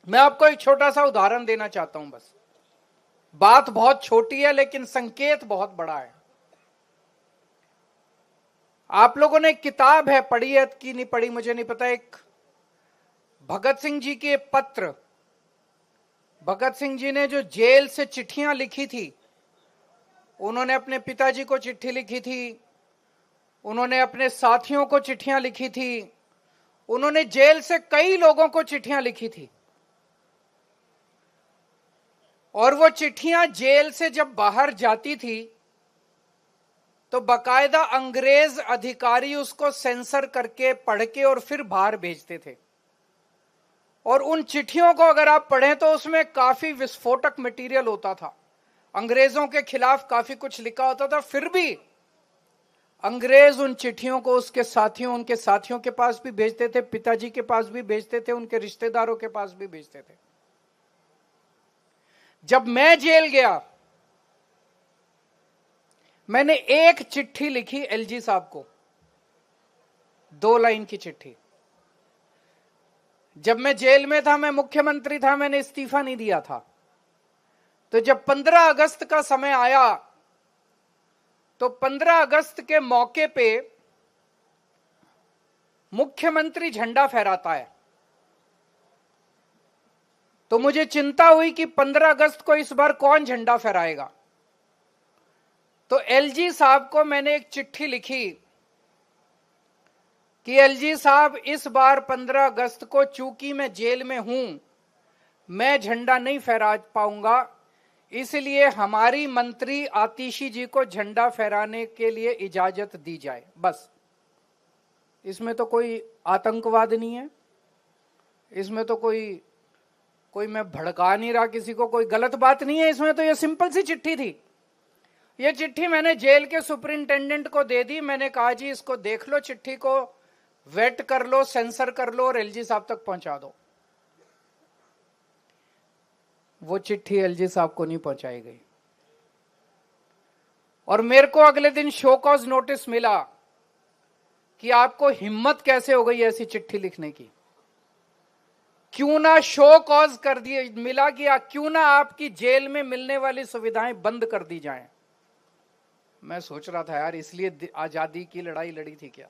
मैं आपको एक छोटा सा उदाहरण देना चाहता हूं बस। बात बहुत छोटी है लेकिन संकेत बहुत बड़ा है। आप लोगों ने एक किताब है, पढ़ी है कि नहीं पढ़ी मुझे नहीं पता, एक भगत सिंह जी के पत्र, भगत सिंह जी ने जो जेल से चिट्ठियां लिखी थी, उन्होंने अपने पिताजी को चिट्ठी लिखी थी, उन्होंने अपने साथियों को चिट्ठियां लिखी थी, उन्होंने जेल से कई लोगों को चिट्ठियां लिखी थी। और वो चिट्ठियां जेल से जब बाहर जाती थी तो बकायदा अंग्रेज अधिकारी उसको सेंसर करके पढ़ के और फिर बाहर भेजते थे। और उन चिट्ठियों को अगर आप पढ़ें तो उसमें काफी विस्फोटक मटेरियल होता था, अंग्रेजों के खिलाफ काफी कुछ लिखा होता था। फिर भी अंग्रेज उन चिट्ठियों को उसके साथियों, उनके साथियों के पास भी भेजते थे, पिताजी के पास भी भेजते थे, उनके रिश्तेदारों के पास भी भेजते थे। जब मैं जेल गया, मैंने एक चिट्ठी लिखी एलजी साहब को, 2 लाइन की चिट्ठी। जब मैं जेल में था, मैं मुख्यमंत्री था, मैंने इस्तीफा नहीं दिया था। तो जब 15 अगस्त का समय आया तो 15 अगस्त के मौके पे मुख्यमंत्री झंडा फहराता है। तो मुझे चिंता हुई कि 15 अगस्त को इस बार कौन झंडा फहराएगा। तो एलजी साहब को मैंने एक चिट्ठी लिखी कि एलजी साहब, इस बार 15 अगस्त को चूंकि मैं जेल में हूं, मैं झंडा नहीं फहरा पाऊंगा, इसलिए हमारी मंत्री आतिशी जी को झंडा फहराने के लिए इजाजत दी जाए। बस, इसमें तो कोई आतंकवाद नहीं है, इसमें तो कोई मैं भड़का नहीं रहा किसी को, कोई गलत बात नहीं है इसमें। तो ये सिंपल सी चिट्ठी थी। ये चिट्ठी मैंने जेल के सुपरिंटेंडेंट को दे दी। मैंने कहा जी इसको देख लो, चिट्ठी को वेट कर लो, सेंसर कर लो और एलजी साहब तक पहुंचा दो। वो चिट्ठी एलजी साहब को नहीं पहुंचाई गई और मेरे को अगले दिन शो कॉज नोटिस मिला कि आपको हिम्मत कैसे हो गई ऐसी चिट्ठी लिखने की, क्यों ना शो कॉज कर दिए मिला कि क्यों ना आपकी जेल में मिलने वाली सुविधाएं बंद कर दी जाएं। मैं सोच रहा था यार, इसलिए आजादी की लड़ाई लड़ी थी क्या?